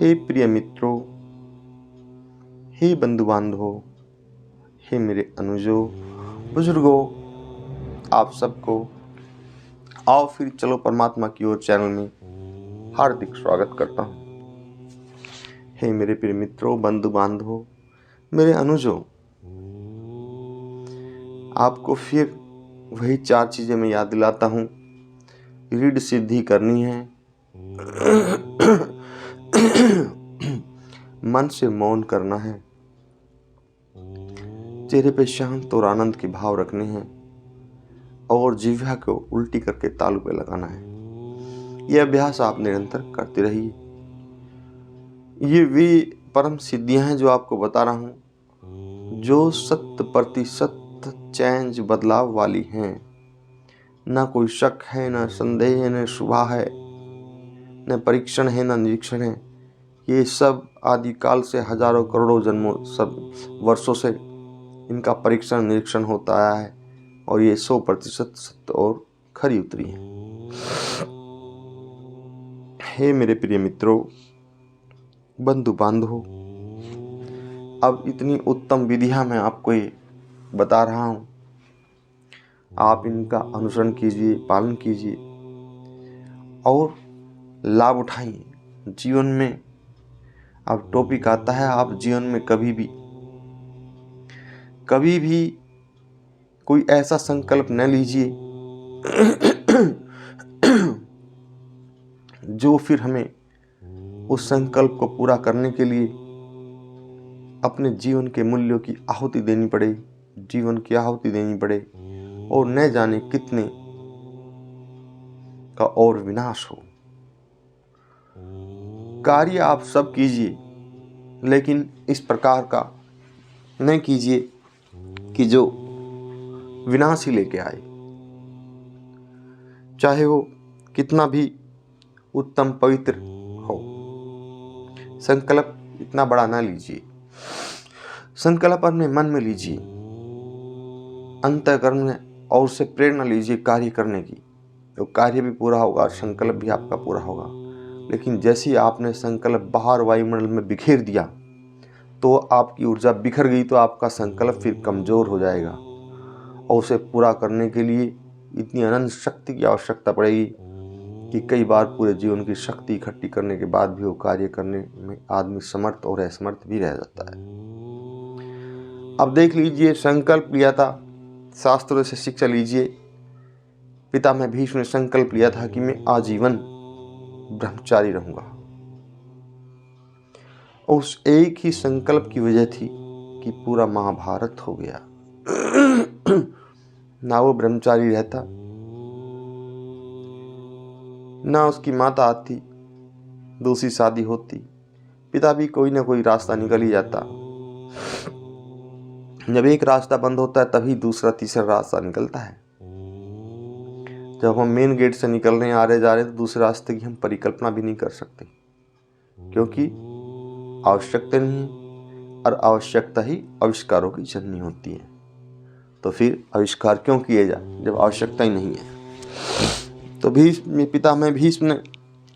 हे प्रिय मित्रों, हे बंधु बांधवों, हे मेरे अनुजों, बुजुर्गों, आप सबको आओ फिर चलो परमात्मा की ओर चैनल में हार्दिक स्वागत करता हूँ। हे मेरे प्रिय मित्रों, बंधु बांधवों, मेरे अनुजों, आपको फिर वही 4 चीज़ें मैं याद दिलाता हूँ। रीढ़ सिद्धि करनी है, मन से मौन करना है, चेहरे पे शांत और आनंद के भाव रखने हैं और जिह्वा को उल्टी करके तालू पे लगाना है। यह अभ्यास आप निरंतर करते रहिए। ये वे परम सिद्धियां हैं जो आपको बता रहा हूं, जो 100% चेंज बदलाव वाली हैं। ना कोई शक है, ना संदेह है, न शुभा है, न परीक्षण है, न निरीक्षण है। ये सब आदिकाल से हजारों करोड़ों जन्मों सब वर्षों से इनका परीक्षण निरीक्षण होता आया है और ये 100% सत्य और खरी उतरी है। हे मेरे प्रिय मित्रों, बंधु बांधवों, अब इतनी उत्तम विधियां मैं आपको ये बता रहा हूं, आप इनका अनुसरण कीजिए, पालन कीजिए और लाभ उठाइए। जीवन में अब टॉपिक आता है, आप जीवन में कभी भी कोई ऐसा संकल्प न लीजिए जो फिर हमें उस संकल्प को पूरा करने के लिए अपने जीवन के मूल्यों की आहुति देनी पड़े, जीवन की आहुति देनी पड़े और न जाने कितने का और विनाश हो। कार्य आप सब कीजिए, लेकिन इस प्रकार का न कीजिए कि जो विनाश ही लेके आए। चाहे वो कितना भी उत्तम पवित्र हो, संकल्प इतना बड़ा ना लीजिए। संकल्प अपने मन में लीजिए, अंतःकरण में, और उससे प्रेरणा लीजिए कार्य करने की। तो कार्य भी पूरा होगा और संकल्प भी आपका पूरा होगा। लेकिन जैसे ही आपने संकल्प बाहर वायुमंडल में बिखेर दिया तो आपकी ऊर्जा बिखर गई, तो आपका संकल्प फिर कमजोर हो जाएगा और उसे पूरा करने के लिए इतनी अनंत शक्ति की आवश्यकता पड़ेगी कि कई बार पूरे जीवन की शक्ति इकट्ठी करने के बाद भी वो कार्य करने में आदमी समर्थ और असमर्थ भी रह जाता है। अब देख लीजिए, संकल्प लिया था, शास्त्रों से शिक्षा लीजिए। पितामह भीष्म ने संकल्प लिया था कि मैं आजीवन ब्रह्मचारी रहूंगा। उस एक ही संकल्प की वजह थी कि पूरा महाभारत हो गया। ना वो ब्रह्मचारी रहता, ना उसकी माता आती, दूसरी शादी होती, पिता भी कोई ना कोई रास्ता निकल ही जाता। जब एक रास्ता बंद होता है तभी दूसरा तीसरा रास्ता निकलता है। जब हम मेन गेट से निकल रहे हैं, आ रहे जा रहे हैं, तो दूसरे रास्ते की हम परिकल्पना भी नहीं कर सकते, क्योंकि आवश्यकता नहीं है और आवश्यकता ही आविष्कारों की जननी होती है। तो फिर आविष्कार क्यों किए जाए जब आवश्यकता ही नहीं है। तो पितामह भीष्म ने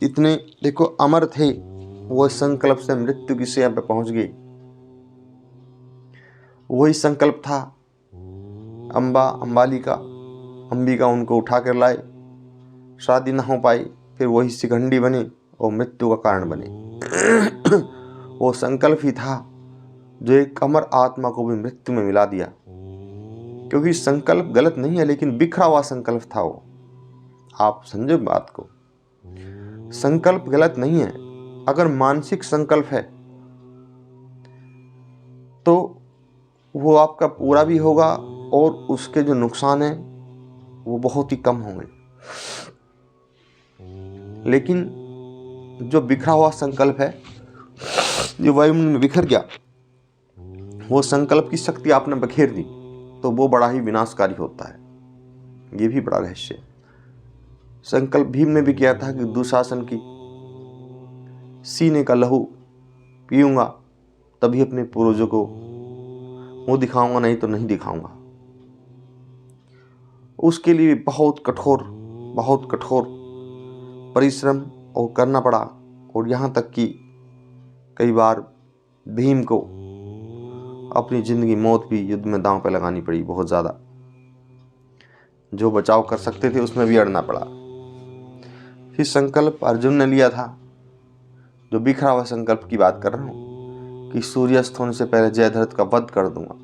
इतने देखो अमर थे, वो संकल्प से मृत्यु की शैया पे पहुंच गए। वही संकल्प था अंबिका उनको उठा कर लाए, शादी ना हो पाई, फिर वही शिखंडी बने और मृत्यु का कारण बने। वो संकल्प ही था जो एक अमर आत्मा को भी मृत्यु में मिला दिया, क्योंकि संकल्प गलत नहीं है, लेकिन बिखरा हुआ संकल्प था वो। आप समझो बात को, संकल्प गलत नहीं है। अगर मानसिक संकल्प है तो वो आपका पूरा भी होगा और उसके जो नुकसान है वो बहुत ही कम होंगे। लेकिन जो बिखरा हुआ संकल्प है, जो वायुमंडल में बिखर गया, वो संकल्प की शक्ति आपने बखेर दी, तो वो बड़ा ही विनाशकारी होता है। ये भी बड़ा रहस्य है। संकल्प भीम ने भी किया था कि दुशासन की सीने का लहू पीऊंगा तभी अपने पूर्वजों को मुंह दिखाऊंगा, नहीं तो नहीं दिखाऊंगा। उसके लिए बहुत कठोर परिश्रम और करना पड़ा, और यहाँ तक कि कई बार भीम को अपनी जिंदगी मौत भी युद्ध में दांव पे लगानी पड़ी, बहुत ज़्यादा। जो बचाव कर सकते थे उसमें भी अड़ना पड़ा। फिर संकल्प अर्जुन ने लिया था, जो बिखरा हुआ संकल्प की बात कर रहा हूँ, कि सूर्यास्त होने से पहले जयद्रथ का वध कर दूंगा।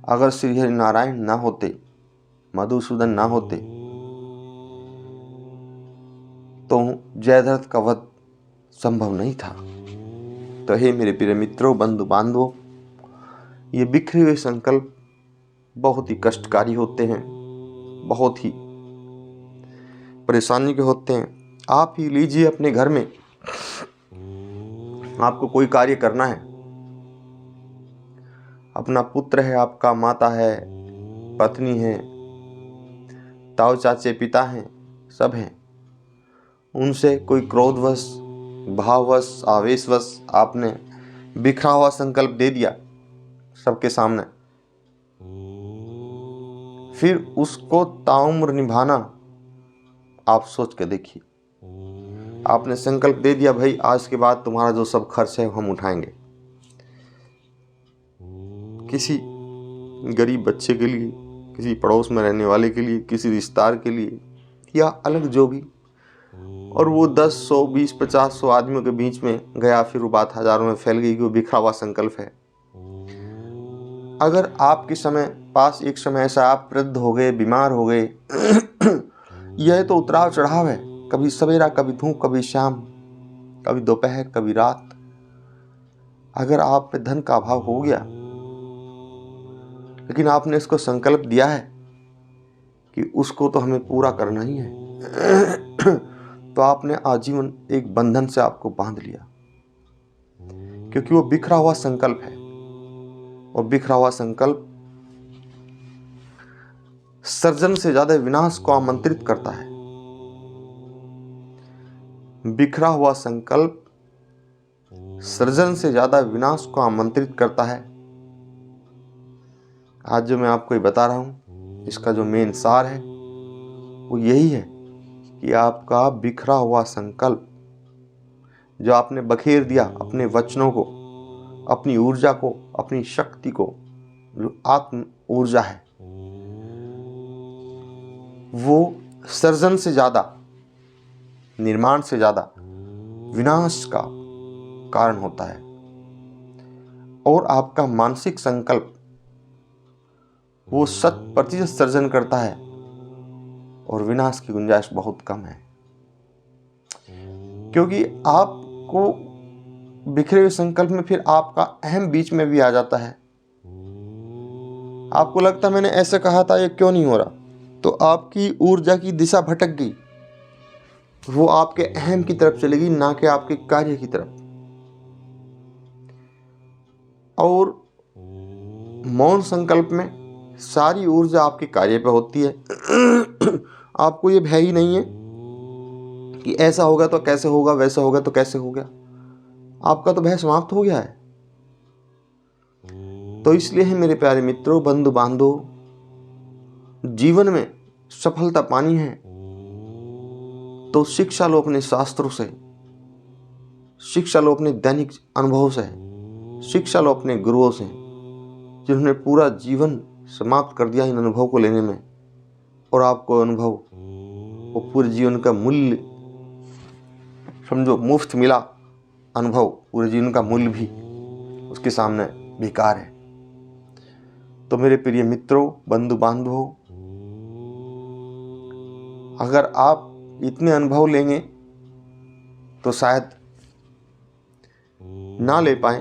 अगर श्री हरि नारायण ना होते, मधुसूदन ना होते, तो जयद्रथ का वध संभव नहीं था। तो हे मेरे प्रिय मित्रों, बंधु बांधवों, ये बिखरे हुए संकल्प बहुत ही कष्टकारी होते हैं, बहुत ही परेशानी के होते हैं। आप ही लीजिए, अपने घर में आपको कोई कार्य करना है, अपना पुत्र है, आपका माता है, पत्नी है, ताऊ चाचे पिता हैं, सब हैं, उनसे कोई क्रोधवश, भाववश, आवेशवश आपने बिखरा हुआ संकल्प दे दिया सबके सामने, फिर उसको ताउम्र निभाना आप सोच के देखिए। आपने संकल्प दे दिया, भाई आज के बाद तुम्हारा जो सब खर्च है हम उठाएंगे, किसी गरीब बच्चे के लिए, किसी पड़ोस में रहने वाले के लिए, किसी रिश्तेदार के लिए, या अलग जो भी, और वो 10, 100, 20, 50, 100 आदमियों के बीच में गया, फिर वो बात हजारों में फैल गई कि वो बिखरा हुआ संकल्प है। अगर आपके समय पास एक समय ऐसा आप वृद्ध हो गए, बीमार हो गए, यह तो उतराव चढ़ाव है, कभी सवेरा, कभी धूप, कभी शाम, कभी दोपहर, कभी रात। अगर आप पे धन का अभाव हो गया, लेकिन आपने इसको संकल्प दिया है कि उसको तो हमें पूरा करना ही है, तो आपने आजीवन एक बंधन से आपको बांध लिया, क्योंकि वो बिखरा हुआ संकल्प है। और बिखरा हुआ संकल्प सर्जन से ज्यादा विनाश को आमंत्रित करता है। बिखरा हुआ संकल्प सृजन से ज्यादा विनाश को आमंत्रित करता है। आज जो मैं आपको ये बता रहा हूं, इसका जो मेन सार है वो यही है कि आपका बिखरा हुआ संकल्प जो आपने बखेर दिया, अपने वचनों को, अपनी ऊर्जा को, अपनी शक्ति को, जो आत्म ऊर्जा है, वो सर्जन से ज्यादा, निर्माण से ज्यादा विनाश का कारण होता है। और आपका मानसिक संकल्प वो 100% सर्जन करता है और विनाश की गुंजाइश बहुत कम है, क्योंकि आपको बिखरे हुए संकल्प में फिर आपका अहम बीच में भी आ जाता है। आपको लगता है मैंने ऐसे कहा था, ये क्यों नहीं हो रहा, तो आपकी ऊर्जा की दिशा भटक गई, वो आपके अहम की तरफ चलेगी, ना कि आपके कार्य की तरफ। और मौन संकल्प में सारी ऊर्जा आपके कार्य पे होती है। आपको ये भय ही नहीं है कि ऐसा होगा तो कैसे होगा, वैसा होगा तो कैसे होगा, आपका तो भय समाप्त हो गया है। तो इसलिए है मेरे प्यारे मित्रों, बंधु बांधवों, जीवन में सफलता पानी है तो शिक्षा लो अपने शास्त्रों से, शिक्षा लो अपने दैनिक अनुभव से, शिक्षा लो अपने गुरुओं से, जिन्होंने पूरा जीवन समाप्त कर दिया इन अनुभव को लेने में, और आपको अनुभव वो पूरे जीवन का मूल्य समझो, मुफ्त मिला अनुभव, पूरे जीवन का मूल्य भी उसके सामने बेकार है। तो मेरे प्रिय मित्रों, बंधु बांधवों, अगर आप इतने अनुभव लेंगे तो शायद ना ले पाए,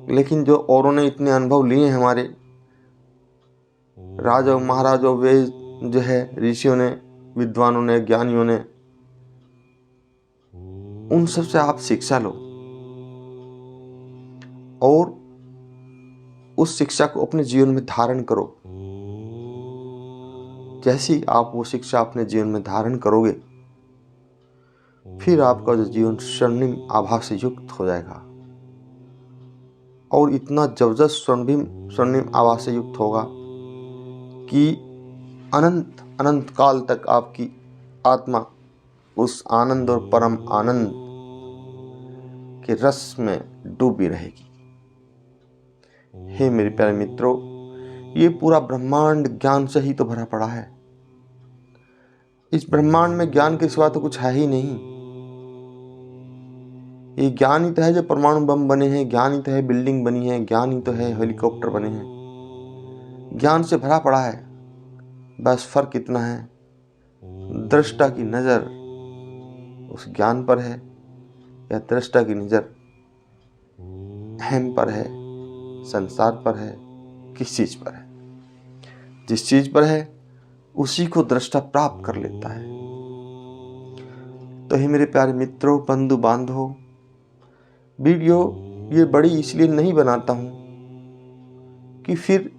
लेकिन जो औरों ने इतने अनुभव लिए हैं, हमारे राजा महाराजों, वे जो है ऋषियों ने, विद्वानों ने, ज्ञानियों ने, उन सब से आप शिक्षा लो और उस शिक्षा को अपने जीवन में धारण करो। जैसी आप वो शिक्षा अपने जीवन में धारण करोगे, फिर आपका जो जीवन स्वर्णिम आभा से युक्त हो जाएगा, और इतना जबरदस्त स्वर्णिम आभा से युक्त होगा कि अनंत अनंत काल तक आपकी आत्मा उस आनंद और परम आनंद के रस में डूबी रहेगी। हे मेरे प्यारे मित्रों, ये पूरा ब्रह्मांड ज्ञान से ही तो भरा पड़ा है। इस ब्रह्मांड में ज्ञान के सिवा तो कुछ है ही नहीं। ये ज्ञान ही तो है जो परमाणु बम बने हैं, ज्ञान ही तो है बिल्डिंग बनी है, ज्ञान ही तो है हेलीकॉप्टर बने हैं। ज्ञान से भरा पड़ा है, बस फर्क इतना है दृष्टा की नजर उस ज्ञान पर है या दृष्टा की नजर अहम पर है, संसार पर है, किस चीज पर है। जिस चीज पर है उसी को दृष्टा प्राप्त कर लेता है। तो हे मेरे प्यारे मित्रों, बंधु बांधवों, वीडियो ये बड़ी इसलिए नहीं बनाता हूं कि फिर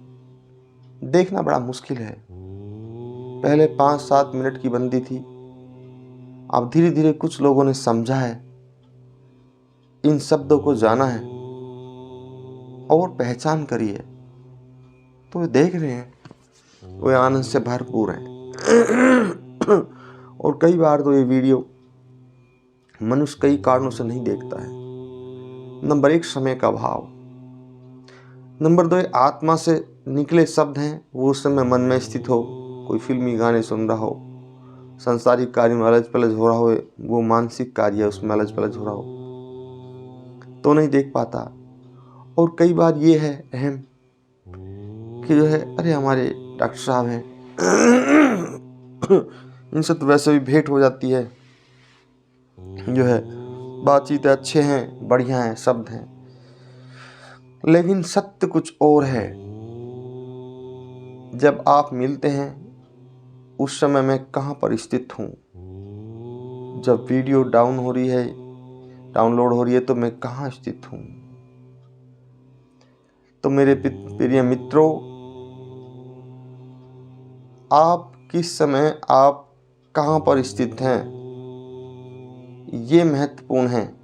देखना बड़ा मुश्किल है। पहले 5-7 मिनट की बनती थी, अब धीरे धीरे कुछ लोगों ने समझा है, इन शब्दों को जाना है और पहचान करी है, तो वे देख रहे हैं, वे आनंद से भरपूर हैं। और कई बार तो ये वीडियो मनुष्य कई कारणों से नहीं देखता है। नंबर 1 समय का अभाव, नंबर 2 आत्मा से निकले शब्द हैं, वो उस समय मन में स्थित हो, कोई फिल्मी गाने सुन रहा हो, सांसारिक कार्य में अलझ पलझ हो रहा हो, वो मानसिक कार्य है उसमें अलझ पलझ हो रहा हो तो नहीं देख पाता। और कई बार ये है अहम कि जो है अरे हमारे डॉक्टर साहब हैं इनसे तो वैसे भी भेंट हो जाती है, जो है बातचीत अच्छे हैं, बढ़िया हैं, शब्द हैं, लेकिन सत्य कुछ और है। जब आप मिलते हैं उस समय मैं कहाँ पर स्थित हूँ, जब वीडियो डाउनलोड हो रही है तो मैं कहाँ स्थित हूँ। तो मेरे प्रिय मित्रों, आप किस समय आप कहाँ पर स्थित हैं ये महत्वपूर्ण है।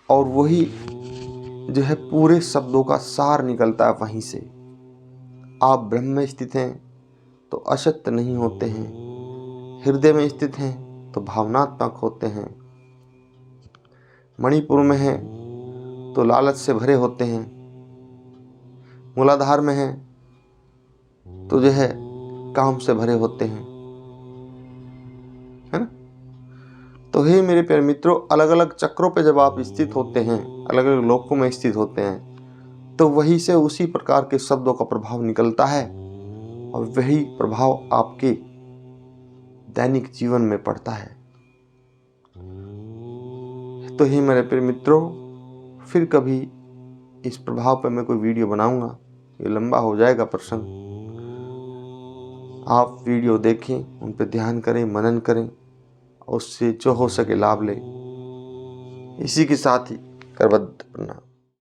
और वही जो है पूरे शब्दों का सार निकलता है वहीं से। आप ब्रह्म में स्थित हैं तो असत्य नहीं होते हैं, हृदय में स्थित हैं तो भावनात्मक होते हैं, मणिपुर में हैं तो लालच से भरे होते हैं, मूलाधार में हैं तो जो है काम से भरे होते हैं, है ना। तो हे मेरे प्यारे मित्रों, अलग अलग चक्रों पे जब आप स्थित होते हैं, अलग अलग लोकों में स्थित होते हैं, तो वही से उसी प्रकार के शब्दों का प्रभाव निकलता है और वही प्रभाव आपके दैनिक जीवन में पड़ता है। तो हे मेरे प्यारे मित्रों, फिर कभी इस प्रभाव पर मैं कोई वीडियो बनाऊंगा, ये लंबा हो जाएगा प्रसंग। आप वीडियो देखें, उन पर ध्यान करें, मनन करें, उससे जो हो सके लाभ लें। इसी के साथ ही करबद्ध प्रणाम।